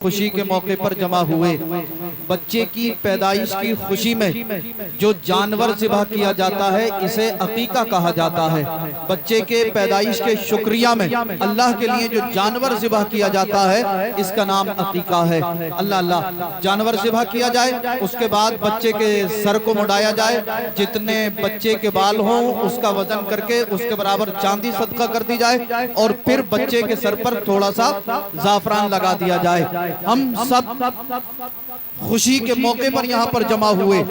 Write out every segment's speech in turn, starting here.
خوشی کے موقع پر جمع ہوئے۔ بچے کی پیدائش کی خوشی میں جو جانور ذبح کیا جاتا ہے اسے عقیقہ کہا جاتا ہے۔ بچے کے پیدائش کے شکریہ میں اللہ کے لیے جو جانور ذبح کیا جاتا ہے اس کا نام عقیقہ ہے۔ اللہ جانور ذبح کیا جائے، اس کے بعد بچے کے سر کو مڑایا جائے، جتنے بچے کے بال ہوں اس کا وزن کر کے اس کے برابر چاندی صدقہ کر دی جائے، اور پھر بچے کے سر پر تھوڑا سا زعفران لگا دیا جائے۔ ہم سب خوشی کے موقع پر یہاں پر جمع ہوئے،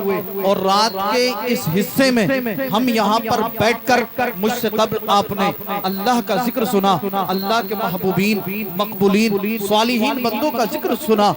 اور رات کے اس حصے میں ہم یہاں پر بیٹھ کر مجھ سے قبل آپ نے اللہ کا ذکر سنا، اللہ کے محبوبین، مقبولین، صالحین بندوں کا ذکر سنا۔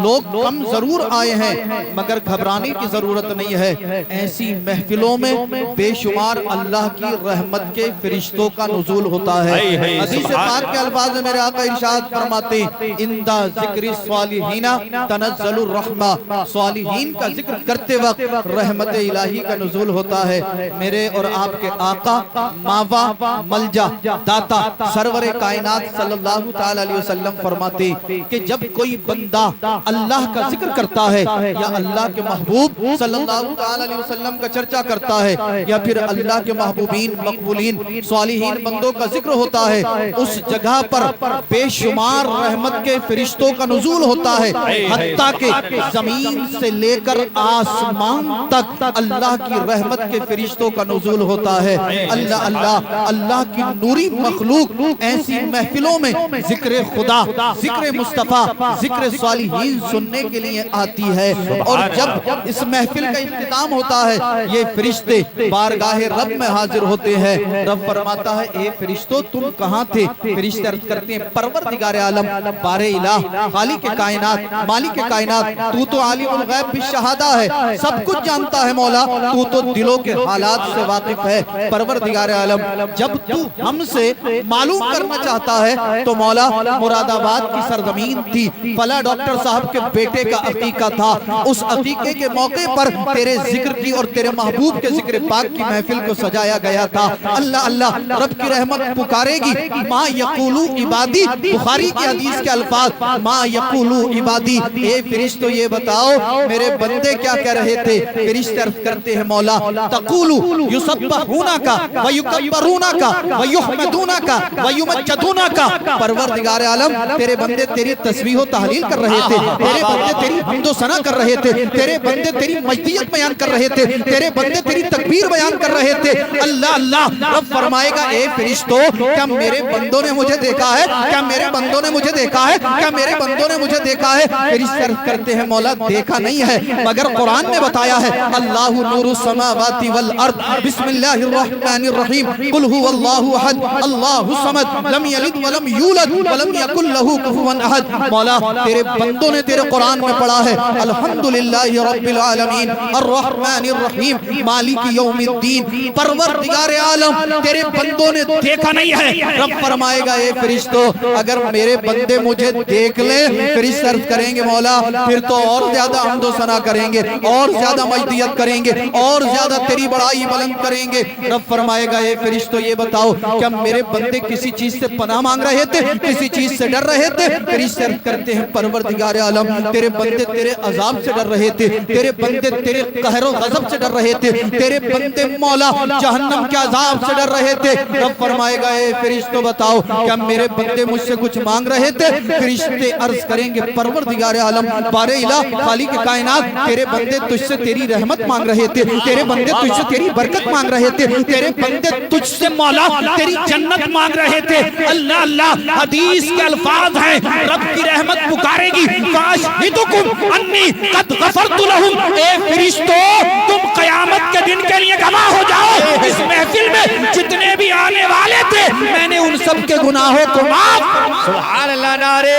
لوگ کم ضرور آئے ہیں مگر گھبرانے کی ضرورت نہیں ہے۔ ایسی محفلوں میں بے شمار اللہ کی رحمت کے فرشتوں کا نزول ہوتا ہے۔ حدیث پاک کے الفاظ میں میرے آقا ارشاد فرماتے ہیں، اندہ ذکر صالحین تنزل الرحمہ، صالحین کا ذکر کرتے وقت رحمت الہی کا نزول ہوتا ہے۔ میرے اور آپ کے آقا، ماوا، ملجا، داتا، سرور کائنات صلی اللہ تعالی علیہ وسلم فرماتے کہ جب کوئی بندہ اللہ کا ذکر کرتا ہے یا اللہ کے محبوب صلی اللہ تعالی علیہ وسلم کا چرچا کرتا ہے یا پھر اللہ کے محبوبین، مقبولین، صالحین بندوں کا ذکر ہوتا ہے، اس جگہ پر بے شمار رحمت کے فرشتوں کا نزول ہوتا ہے، حتیٰ کہ زمین سے لے کر آسمان تک اللہ کی رحمت کے فرشتوں کا نزول ہوتا ہے۔ اللہ کی نوری مخلوق ایسی محفلوں میں ذکر خدا، ذکر مصطفیٰ، ذکر صالحین سننے کے لیے آتی ہے، اور جب اس محفل کا اختتام ہوتا ہے یہ فرشتے بارگاہ رب میں حاضر ہوتے ہیں۔ رب فرماتا ہے، اے فرشتوں تم کہاں تھے؟ فرشتے عرض کرتے ہیں، پروردگار عالم، بار الہ، خالق کائنات، مالک کائنات، تو تو عالم الغیب بالشہادہ ہے، سب کچھ جانتا ہے مولا، تو تو دلوں کے حالات سے واقف ہے۔ پروردگار عالم، جب تو ہم سے معلوم کرنا چاہتا ہے تو مولا مراد آباد کی سرزمین تھی، فلاں ڈاکٹر صاحب کے بیٹے کا عقیقہ تھا، اس عقیقے کے موقع پر تیرے ذکر کی اور تیرے محبوب کے ذکر پاک کی محفل کو سجایا گیا تھا۔ اللہ رب کی رحمت پکارے گی، ما یقولو عبادی، بخاری کی حدیث کے الفاظ، ما یقولو عبادی، اے فرشتو یہ بتاؤ میرے بندے کیا کہہ رہے تھے؟ فرشتے عرض کرتے ہیں، مولا تقولو یسبحونک ویکبرونک ویحمدونک ویمجدونک، پروردگار عالم تیرے بندے تیری تسبیح و تحلیل کر رہے تھے، تیرے بندے تیری حمد و ثنا کر رہے تھے، تیرے بندے تیری مجدیت بیان کر رہے تھے، تیرے بندے تیری تکبیر بیان کر رہے تھے۔ اللہ رب فرمائے گا، اے فرشتو کیا میرے بندوں نے مجھے دیکھا ہے؟ کیا میرے بندوں نے مجھے دیکھا ہے؟ کیا میرے بندوں نے مجھے دیکھا ہے؟ فرشتے عرض کرتے ہیں، مولا دیکھا نہیں ہے مگر قرآن نے بتایا ہے، اللہ نور السماوات والارض، بسم اللہ الرحمن الرحیم، قل هو اللہ احد اللہ الصمد، لم یلد ولم یولد ولم یکن لہ کفوا احد۔ مولا تیرے بندوں نے تیرے قرآن میں پڑھا ہے، الحمدللہ رب العالمین الرحمن الرحیم مالک یوم الدین، پروردگار عالم تیرے بندوں نے دیکھا نہیں ہے۔ رب فرمائے گا، اے فرشتو اگر میرے بندے مجھے دیکھ لیں، فرشتے عرض کریں گے، مولا پھر تو اور زیادہ حمد و ثنا کریں گے، اور زیادہ مجدیت کریں گے، اور زیادہ تیری بڑائی بلند کریں گے۔ رب فرمائے گا، اے فرشتو یہ بتاؤ کیا میرے بندے کسی چیز سے پناہ مانگ رہے تھے؟ کسی چیز سے ڈر رہے تھے؟ فرشتے عرض کرتے ہیں، پروردگار عالم تیرے بندے تیرے عذاب سے ڈر رہے تھے، تیرے بندے تیرے قہر و غضب سے ڈر رہے تھے، تیرے بندے مولا جہنم کے عذاب سے ڈر رہے تھے۔ رب فرمائے گا، اے فرشتو بتاؤ کیا میرے بندے مجھ سے کچھ مانگ رہے تھے؟ فرشتے عرض کریں گے، پروردگار عالم بار الہ، خالق کائنات تیرے بندے تجھ سے تیری رحمت مانگ رہے تھے، تیرے بندے تجھ سے تیری برکت مانگ رہے تھے، تیرے بندے تجھ سے مولا تیری جنت مانگ رہے تھے۔ اللہ حدیث کے الفاظ ہیں، رب کی رحمت پکارے گی، فاشہدکم انی قد غفرت لہم، اے فرشتو تم قیامت کے دن کے لیے گواہ ہو جاؤ، اس محفل میں جتنے بھی آنے والے تھے میں نے ان سب کے گناہوں کو معاف۔ سبحان اللہ، نعرہ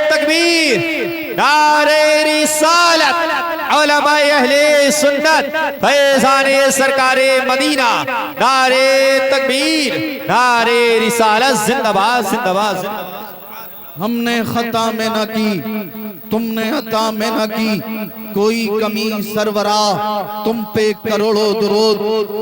تکبیر، نعرہ رسالت، علماء اہل سنت، فیضان سرکار مدینہ، نعرہ تکبیر، نعرہ رسالت، زندہ باد زندہ باد زندہ باد۔ ہم نے خطا میں نہ کی تم نے عطا میں نہ کی کوئی کمی سرورا، تم پہ کروڑوں درود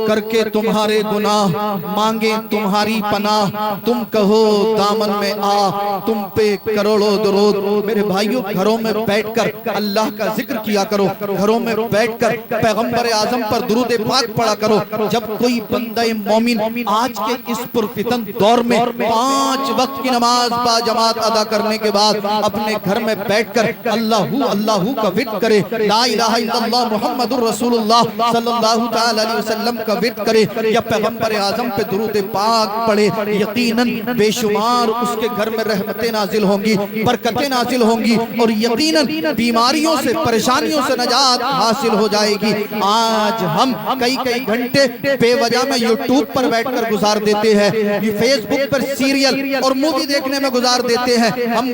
کر کے تمہارے گناہ مانگے تمہاری پناہ، تم کہو دامن میں آ تم پہ کروڑوں درود۔ میرے بھائیوں گھروں میں بیٹھ کر اللہ کا ذکر کیا کرو، گھروں میں بیٹھ کر پیغمبر اعظم پر درود پاک پڑھا کرو۔ جب کوئی بندہ مومن آج کے اس پرفتن دور میں 5 وقت کی نماز با جماعت ادا کرنے کے بعد اپنے گھر میں بیٹھ کر اللہ اللہ کا ورد کرے، لا الہ الا اللہ محمد الرسول اللہ صلی اللہ تعالی علیہ وسلم کا ورد کرے یا پیغمبر اعظم پہ درود پاک پڑھے، یقیناً بے شمار اس کے گھر میں رحمتیں نازل ہوں گی، برکتیں نازل ہوں گی اور یقیناً بیماریوں سے پریشانیوں سے نجات حاصل ہو جائے گی۔ آج ہم کئی گھنٹے بے وجہ میں یوٹیوب پر بیٹھ کر گزار دیتے ہیں، فیس بک پر سیریل اور مووی دیکھنے میں گزار دیتے ہیں، ہم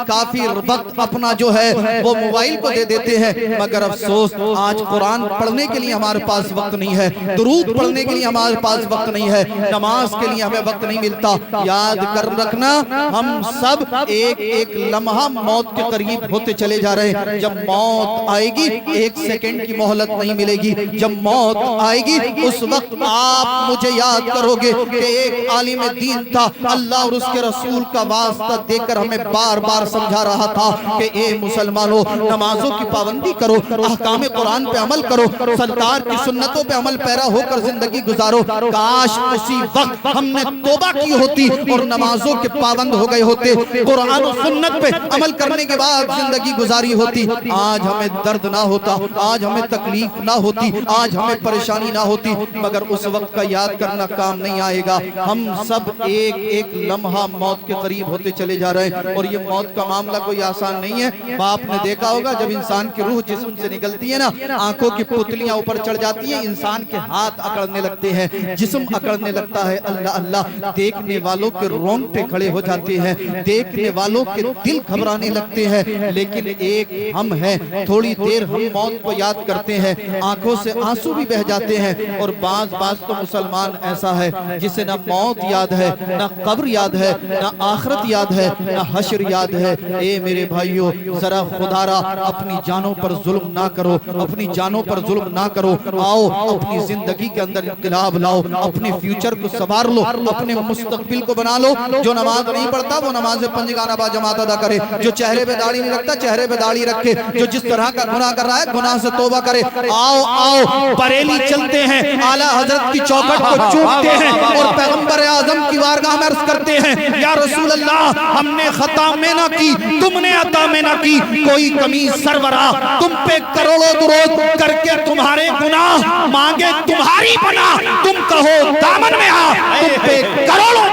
کافی وقت اپنا جو ہے وہ موبائل کو دے دیتے ہیں، مگر افسوس آج قرآن پڑھنے کے لیے ہمارے پاس وقت نہیں ہے، درود پڑھنے کے لیے ہمارے پاس وقت نہیں ہے، نماز کے لیے ہمیں وقت نہیں ملتا۔ یاد کر رکھنا ہم سب ایک لمحہ موت کے قریب ہوتے چلے جا رہے ہیں۔ جب موت آئے گی 1 سیکنڈ کی مہلت نہیں ملے گی، جب موت آئے گی اس وقت آپ مجھے یاد کرو گے کہ ایک عالم دین تھا، اللہ اور اس کے رسول کا واسطہ دے کر ہمیں بار بار سمجھا رہا تھا کہ اے مسلمانوں نمازوں کی پابندی کرو، احکام قرآن پہ عمل کرو، سرکار کی سنتوں پہ عمل پیرا ہو کر زندگی گزارو۔ کاش اسی وقت ہم نے توبہ کی ہوتی اور نمازوں کے پابند ہو گئے ہوتے، قرآن و سنت پہ عمل کرنے کے بعد زندگی گزاری ہوتی، آج ہمیں درد نہ ہوتا، آج ہمیں تکلیف نہ ہوتی، آج ہمیں پریشانی نہ ہوتی، مگر اس وقت کا یاد کرنا کام نہیں آئے گا۔ ہم سب ایک لمحہ موت کے قریب ہوتے چلے جا رہے ہیں اور یہ موت کا معاملہ کوئی آسان نہیں ہے۔ آپ نے دیکھا ہوگا جب انسان کی روح جسم سے نکلتی ہے نا، آنکھوں کی پتلیاں اوپر چڑھ جاتی ہیں، انسان کے ہاتھ اکڑنے لگتے ہیں، جسم اکڑنے لگتا ہے، اللہ اللہ دیکھنے والوں کے رونگٹے کھڑے ہو جاتے ہیں، دیکھنے والوں کے دل گھبرانے لگتے ہیں، لیکن ایک ہم ہیں تھوڑی دیر ہم موت کو یاد کرتے ہیں، آنکھوں سے آنسو بھی بہ جاتے ہیں، اور بعض تو مسلمان ایسا ہے جسے نہ موت یاد ہے، نہ قبر یاد ہے، نہ آخرت یاد ہے، نہ حشر یاد ہے۔ اے میرے بھائیوں ذرا خدارا اپنی جانوں پر ظلم نہ کرو، اپنی جانوں پر ظلم نہ کرو، آؤ اپنی زندگی کے اندر انقلاب لاؤ، اپنے فیوچر کو سنوار لو، اپنے مستقبل کو بنا لو۔ جو نماز نہیں پڑھتا وہ نماز پنجگانہ با جماعت ادا کرے، جو چہرے پہ داڑھی نہیں رکھتا چہرے پہ داڑھی رکھے، جو جس طرح کا گناہ کر رہا ہے گناہ سے توبہ کرے۔ آؤ بریلی چلتے ہیں، اعلیٰ حضرت کی چوکھٹ کو چومتے ہیں اور پیغمبر اعظم کی بارگاہ میں عرض کرتے ہیں یا رسول اللہ ہم نے خطا میں نہ کی، تم نے عطا میں نہ کی کوئی کمی سرورا، تم پہ کروڑوں درود کر کے تمہارے گناہ مانگے تمہاری پناہ، تم کہو دامن میں آ تم پہ کروڑوں۔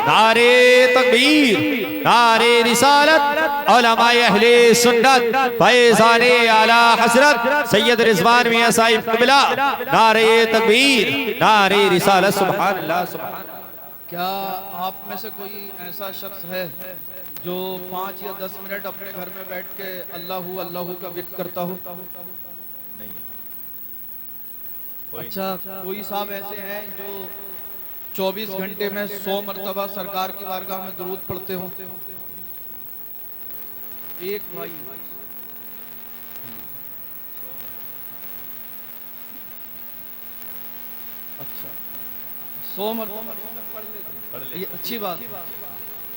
نعرے تکبیر، نعرے رسالت، علماء اہل سنت، فیضان اعلی حضرت سید رضوان میاں صاحب قبلہ، نعرے تکبیر، نعرے رسالت، سبحان اللہ سبحان اللہ۔ کیا آپ میں سے کوئی ایسا شخص ہے جو 5 یا 10 منٹ اپنے گھر میں بیٹھ کے اللہ اللہ کا ورد کرتا ہو؟ اچھا کوئی صاحب ایسے ہیں جو 24 گھنٹے میں 100 مرتبہ سرکار کی بارگاہ میں درود پڑھتے ہوں؟ ایک بھائی اچھا 100 مرتبہ پڑھ لیتے، یہ اچھی بات۔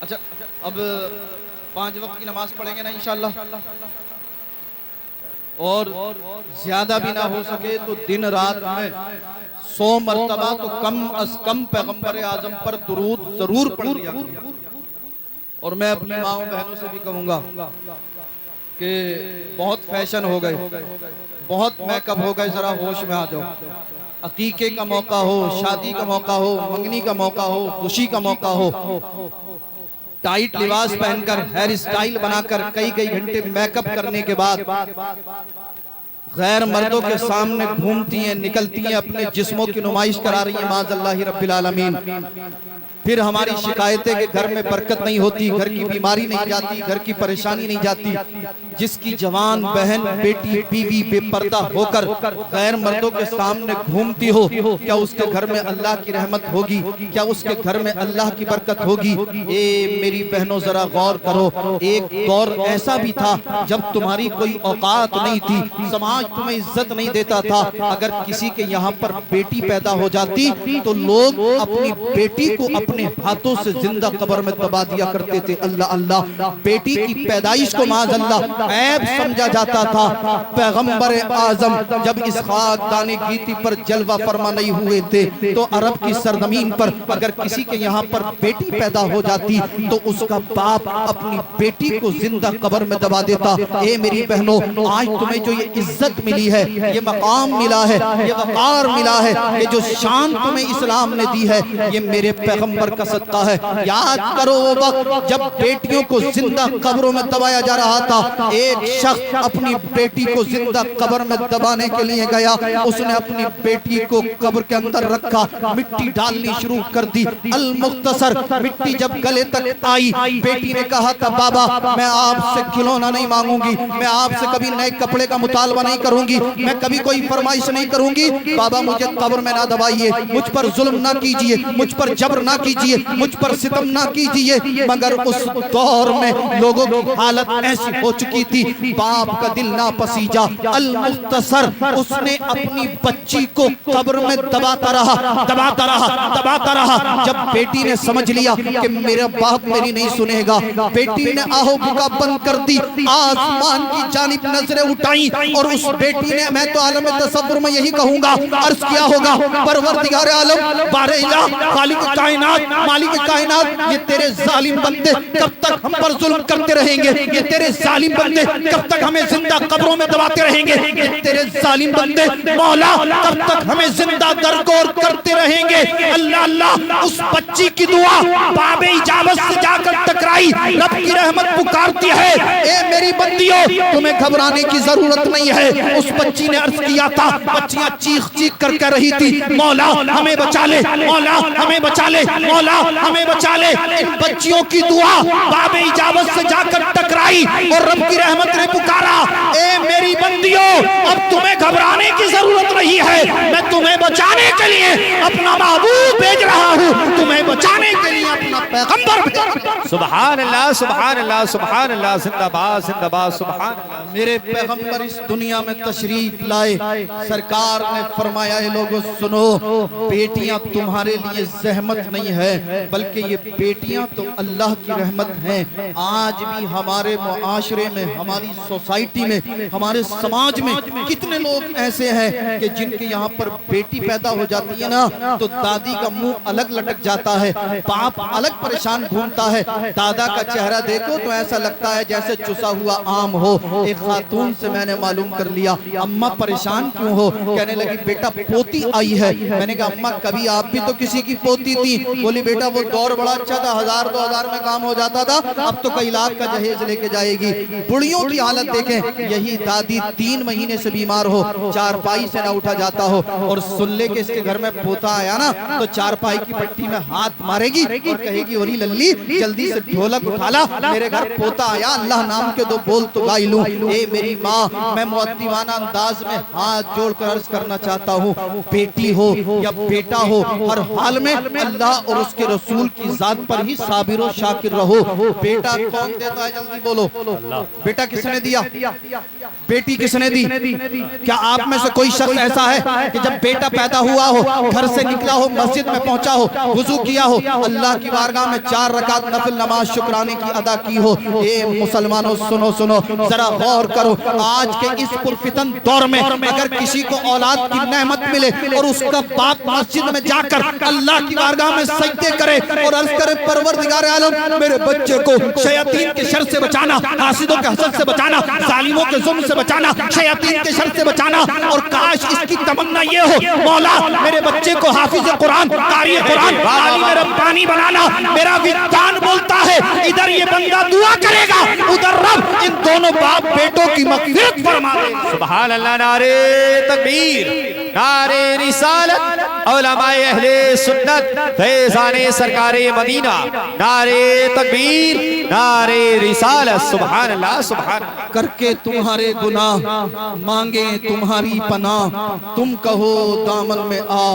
اچھا اب 5 وقت کی نماز پڑھیں گے نا انشاءاللہ، اور زیادہ بھی نہ ہو سکے تو دن رات میں 100 مرتبہ تو کم از کم پیغمبر اعظم پر درود ضرور پڑھ لیا کریں۔ اور میں اپنی ماؤں بہنوں سے بھی کہوں گا کہ بہت فیشن ہو گئے، بہت میک اپ ہو گئے، ذرا ہوش میں آ جاؤ۔ عقیقے کا موقع ہو، شادی کا موقع ہو، منگنی کا موقع ہو، خوشی کا موقع ہو، ٹائٹ لباس پہن کر ہیئر سٹائل بنا کر کئی گھنٹے میک اپ کرنے کے بعد غیر مردوں کے سامنے گھومتی ہیں، نکلتی ہیں، اپنے جسموں کی نمائش کرا رہی ہیں، معاذ اللہ رب العالمین۔ پھر ہماری شکایتیں کہ گھر میں برکت نہیں ہوتی، گھر کی بیماری نہیں جاتی، گھر کی پریشانی نہیں جاتی۔ جس کی جوان بہن بیٹی بیوی بے پردہ ہو کر غیر مردوں کے سامنے گھومتی ہو، کیا اس کے گھر میں اللہ کی رحمت ہوگی؟ کیا اس کے گھر میں اللہ کی برکت ہوگی؟ اے میری بہنوں ذرا غور کرو، ایک دور ایسا بھی تھا جب تمہاری کوئی اوقات نہیں تھی، سماج تمہیں عزت نہیں دیتا تھا۔ اگر کسی کے یہاں پر بیٹی پیدا ہو جاتی تو لوگ اپنی بیٹی کو اپنے ہاتھوں سے زندہ قبر میں دبا دیا کرتے تھے۔ اللہ اللہ، بیٹی کی پیدائش کو معاذ اللہ عیب سمجھا جاتا تھا۔ پیغمبر اعظم جب اس خاکدان گیتی پر جلوہ فرما نہیں ہوئے تھے تو عرب کی سرزمین پر اگر کسی کے یہاں پر بیٹی پیدا ہو جاتی تو اس کا باپ اپنی بیٹی کو زندہ قبر میں دبا دیتا۔ اے میری بہنوں، آج تمہیں جو یہ عزت ملی ہے، یہ مقام ملا ہے، یہ وقار ملا ہے، یہ جو شان تمہیں اسلام نے دی ہے، یہ میرے پیغمبر کا صدقہ ہے۔ یاد کرو وہ وقت جب بیٹیوں کو زندہ قبروں میں دبایا جا رہا تھا، ایک شخص اپنی بیٹی کو زندہ قبر میں دبانے کے لیے گیا، اس نے اپنی بیٹی کو قبر کے اندر رکھا، مٹی ڈالنی شروع کر دی۔ المختصر مٹی جب گلے تک آئی، بیٹی نے کہا تھا بابا میں آپ سے کھلونا نہیں مانگوں گی، میں آپ سے کبھی نئے کپڑے کا مطالبہ نہیں کروں گی، میں کبھی کوئی فرمائش نہیں کروں گی، بابا مجھے قبر میں نہ دبائیے، مجھ پر ظلم نہ کیجئے، مجھ پر جبر نہ کیجئے، مجھ پر ستم نہ کیجئے۔ مگر اس دور میں لوگوں کی حالت ایسی ہو چکی تھی، باپ کا دل نہ پسیجا۔ المختصر اس نے اپنی بچی کو قبر میں دباتا رہا، دباتا رہا، دباتا رہا۔ جب بیٹی نے سمجھ لیا کہ میرا باپ میری نہیں سنے گا، بیٹی نے آہو بکا بند کر دی، آسمان کی جانب نظریں اٹھائیں اور اس بیٹی نے، میں تو عالم تصور میں یہی کہوں گا، عرض کیا ہوگا پروردگار عالم بارے الہ خالق کائنات مالک کائنات، یہ تیرے ظالم بندے کب تک ہم پر ظلم کرتے رہیں گے؟ یہ تیرے ظالم بندے کب تک ہمیں زندہ قبروں میں دباتے رہیں گے؟ یہ تیرے ظالم بندے مولا کب تک ہمیں زندہ درگور کرتے رہیں گے؟ اللہ اللہ، اس بچی کی دعا باب اجابت سے جا کر ٹکرائی، رب کی رحمت پکارتی ہے۔ اے میری بندیوں، تمہیں گھبرانے کی ضرورت نہیں ہے۔ اس بچی نے عرض کیا تھا، بچیاں چیخ چیخ کر کہہ رہی تھی مولا ہمیں بچا لے، مولا ہمیں بچا لے، مولا ہمیں بچا لے۔ ان بچیوں کی دعا باب اجابت سے جا کر ٹکرائی اور رب کی رحمت نے پکارا۔ اے میری بندیوں، اب تمہیں گھبرانے کی ضرورت نہیں ہے، میں تمہیں بچانے کے لیے اپنا محبوب بھیج رہا ہوں، تمہیں بچانے کے لیے اپنا پیغمبر بھیج رہا ہوں۔ سبحان اللہ، سبحان اللہ، سبحان اللہ، زندہ باد، زندہ باد، سبحان اللہ۔ میرے پیغمبر اس دنیا میں تشریف لائے، سرکار نے فرمایا اے لوگوں سنو، بیٹیاں تمہارے لیے زحمت نہیں ہے بلکہ یہ بیٹیاں تو اللہ کی رحمت ہیں۔ آج بھی ہمارے معاشرے میں، ہماری سوسائٹی میں، ہمارے سماج میں کتنے لوگ ایسے ہیں کہ جن کے یہاں پر بیٹی پیدا ہو جاتی ہے نا تو دادی کا منہ الگ لٹک جاتا ہے، باپ الگ پریشان گھومتا ہے، دادا کا چہرہ دیکھو تو ایسا لگتا ہے جیسے چسا ہوا آم ہو۔ ایک خاتون سے میں نے معلوم کر لیا، اماں پریشان کیوں ہو؟ کہنے لگی بیٹا پوتی آئی ہے۔ میں نے کہا اماں کبھی آپ بھی تو کسی کی پوتی تھی؟ بولی بیٹا وہ دور بڑا اچھا تھا، 1000-2000 میں کام ہو جاتا تھا، اب تو کئی لاکھ کا جہیز لے کے جائے گی۔ بڑیوں کی حالت دیکھیں، یہی دادی 3 مہینے سے بیمار ہو، چارپائی سے نہ اٹھا جاتا ہو اور سن لے کہ اس کے گھر میں پوتا آیا نا تو چارپائی کی پٹی میں ہاتھ مارے گی اور کہے گی اولی للی جلدی سے ڈھولک اٹھالا، میرے گھر پوتا آیا، اللہ نام کے 2 بول تو گائی لوں۔ اے میری ماں، میں مؤدبانہ انداز میں ہاتھ جوڑ کر عرض کرنا چاہتا ہوں، بیٹی ہو یا بیٹا ہو، ہر حال میں اللہ اور اس کے رسول کی ذات پر ہی صابر و شاکر رہو۔ بیٹا کون دیتا ہے؟ جلدی بولو، بیٹا کس نے دیا؟ بیٹی کس نے دی؟ کیا آپ میں سے کوئی شخص ایسا ہے کہ جب بیٹا پیدا ہوا ہو، گھر سے نکلا ہو، مسجد میں پہنچا ہو، وضو کیا ہو، اللہ کی بارگاہ میں 4 رکعت نفل نماز شکرانے کی ادا کی ہو؟ اے مسلمانوں سنو سنو، ذرا غور کرو، آج کے اس پرفتن دور میں اگر کسی کو اولاد کی نعمت ملے اور اس کا باپ مسجد میں جا کر اللہ کی بارگاہ میں سجدے کرے اور عرض کرے پروردگار عالم میرے بچے کو شیاطین کے شر سے بچانا، حاسدوں کے حسد سے بچانا، ظالموں کے ظلم سے بچانا، شیاطین کے شر سے بچانا، اور کاش اس کی تمنا یہ ہو مولا میرے بچے کو حافظ قرآن، قاری قرآن، عالم ربانی بنانا۔ میرا وجدان بولتا ہے ادھر یہ بندہ دعا کرے گا، ادھر رب ان دونوں باپ بیٹے بیٹوں کی مغفرت فرما دے۔ سبحان اللہ، نعرے تکبیر، نعرے رسالت، علماء اہل سنت، فیضان سرکار مدینہ، نعرے تکبیر، نعرے رسالت، سبحان اللہ سبحان اللہ۔ کر کے تمہارے گناہ مانگے تمہاری پناہ، تم کہو دامن میں آ،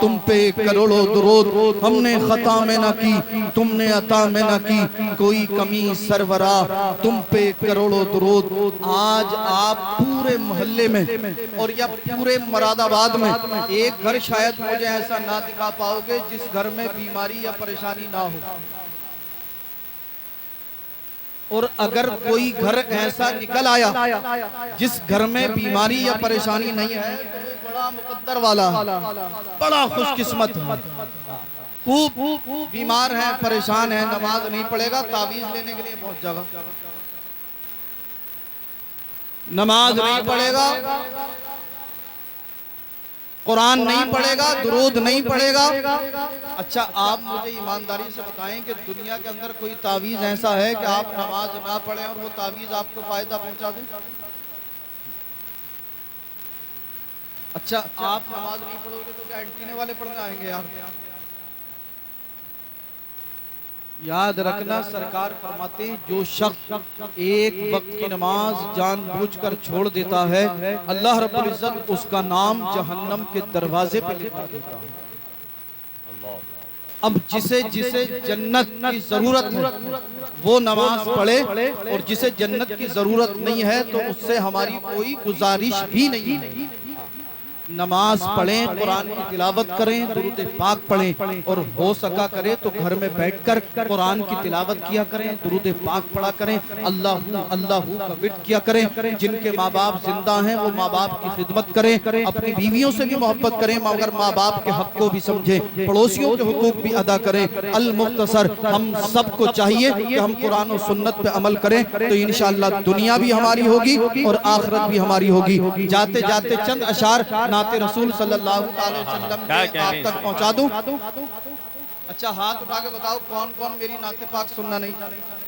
تم پہ کروڑوں درود، ہم نے خطا میں نہ کی تم نے عطا میں نہ کی، کوئی کمی سرورا تم پہ کروڑوں درود۔ آج آپ پورے محلے میں اور یا پورے مراد آباد میں ایک گھر شاید مجھے ایسا نہ دکھا پاؤ گے جس گھر میں بیماری یا پریشانی نہ ہو، اور اگر کوئی گھر ایسا نکل آیا جس گھر میں بیماری یا پریشانی نہیں ہے تو بڑا مقدر والا، بڑا خوش قسمت ہے۔ خوب بیمار ہے، پریشان ہے، نماز نہیں پڑھے گا، تعویذ لینے کے لیے پہنچ جائے گا، نماز نہیں پڑھے گا، قرآن نہیں پڑھے گا، درود نہیں پڑھے گا۔ اچھا آپ مجھے ایمانداری سے بتائیں کہ دنیا کے اندر کوئی تعویذ ایسا ہے کہ آپ نماز نہ پڑھیں اور وہ تعویذ آپ کو فائدہ پہنچا دیں؟ اچھا آپ نماز نہیں پڑھو گے تو کیا اینٹینے والے پڑھنے آئیں گے؟ یاد رکھنا، سرکار فرماتے ہیں جو شخص ایک وقت کی نماز جان بوجھ کر چھوڑ دیتا ہے، اللہ رب العزت اس کا نام جہنم کے دروازے پہ لکھا دیتا ہے۔ اب جسے جنت کی ضرورت ہے وہ نماز پڑھے، اور جسے جنت کی ضرورت نہیں ہے تو اس سے ہماری کوئی گزارش بھی نہیں ہے۔ نماز پڑھیں، قرآن کی تلاوت کریں، درود پاک پڑھیں، اور ہو سکا کرے تو گھر میں بیٹھ کر قرآن کی تلاوت کیا کریں، درود پاک پڑھا کریں، اللہ اللہ کا ورد کیا کریں۔ جن کے ماں باپ زندہ ہیں وہ ماں باپ کی خدمت کریں، اپنی بیویوں سے بھی محبت کریں مگر ماں باپ کے حق کو بھی سمجھیں، پڑوسیوں کے حقوق بھی ادا کریں۔ المختصر ہم سب کو چاہیے کہ ہم قرآن و سنت پہ عمل کریں تو انشاءاللہ دنیا بھی ہماری ہوگی اور آخرت بھی ہماری ہوگی۔ جاتے جاتے چند اشعار نعت رسول صلی اللہ علیہ وسلم کے آپ تک پہنچا دوں۔ اچھا ہاتھ اٹھا کے بتاؤ کون کون میری نعت پاک سننا نہیں چاہتے؟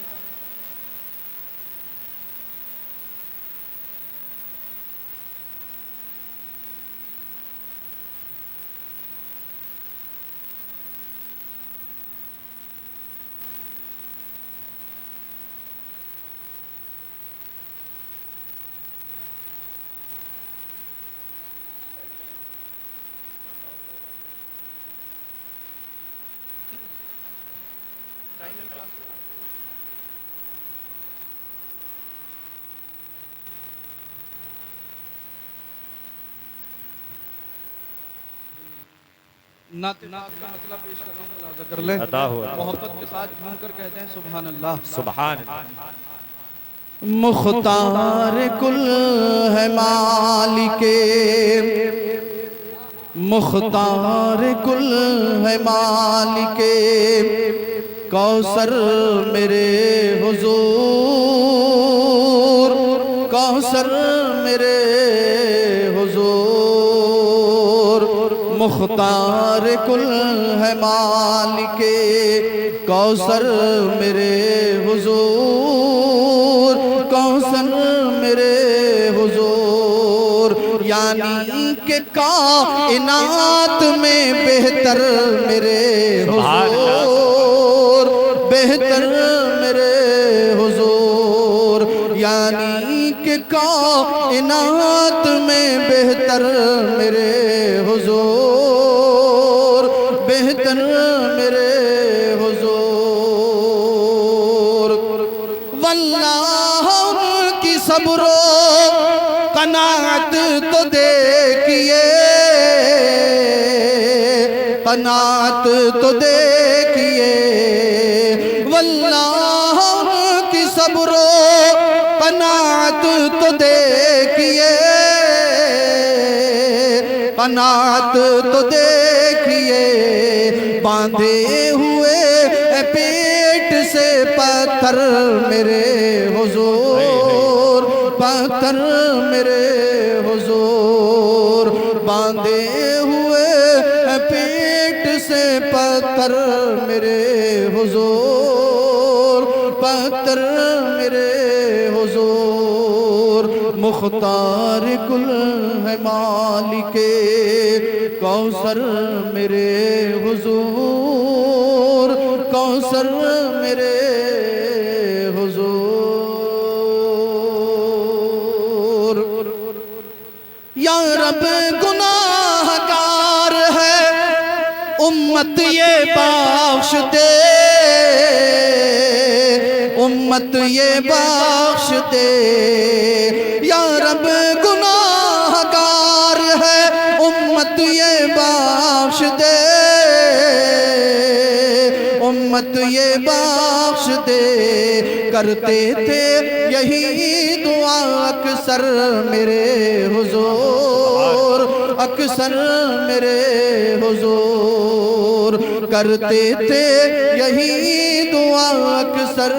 نعت کا مطلب پیش کر رہا ہوں، ملاحظہ کر لیں، محبت کے ساتھ جھوم کر کہتے ہیں سبحان اللہ سبحان اللہ۔ مختار کل ہے مالک، مختار کل ہے مالک، کوثر میرے حضور، کوثر میرے حضور، مختار کل ہے مالک، کوثر میرے حضور، کوثر میرے حضور، یعنی کہ کائنات میں بہتر میرے حضور، بہتر میرے حضور، یعنی کہ کائنات میں بہتر میرے حضور، بہتر میرے حضور۔ واللہ کی صبر و قناعت تو دیکھئے، قناعت تو دیکھئے، واللہ کی صبر و قناعت تو دیکھئے، قناعت تو دیکھئے، باندھے ہوئے پیٹ سے پتھر میرے حضور، پتھر میرے حضور، باندھے ہوئے پیٹ سے پتھر میرے حضور، پتھر میرے حضور، مختار کل ہے مالک کوثر میرے حضور کوثر میرے حضور یا رب گناہ گار ہے امت یہ بخش دے امت یہ بخش دے یا رب گناہ گار ہے امت یہ بخش دے امت یہ بخش دے کرتے تھے یہی دعا اکثر میرے حضور اکثر میرے حضور کرتے تھے یہی دعا اکثر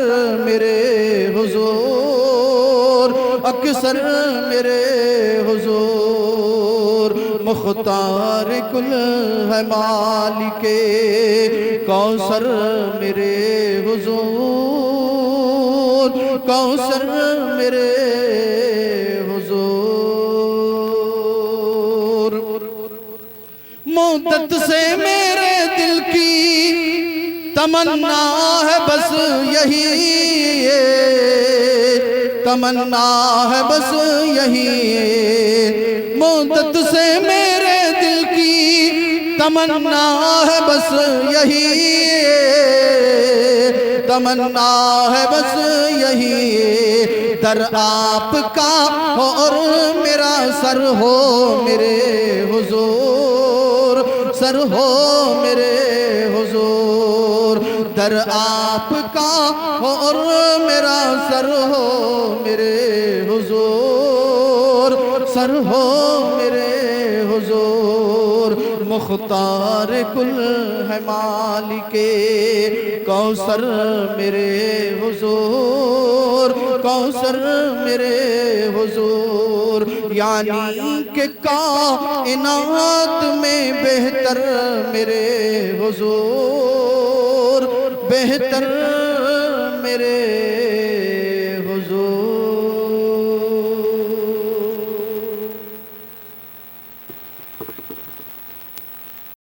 میرے حضور اکثر میرے حضور مختار کل ہے مالک کوثر میرے حضور کوثر میرے حضور مدت سے میرے دل کی تمنا ہے بس یہی تمنا ہے بس یہی مدت سے میرے دل کی تمنا ہے بس یہی تمنا ہے بس یہی در آپ کا ہو اور میرا سر ہو میرے حضور سر ہو میرے حضور در آپ کا ہو اور میرا سر ہو میرے حضور سر ہو میرے حضور مختار کل ہے مالک کوثر میرے حضور کوثر میرے حضور یعنی کہ کائنات میں بہتر میرے حضور بہتر میرے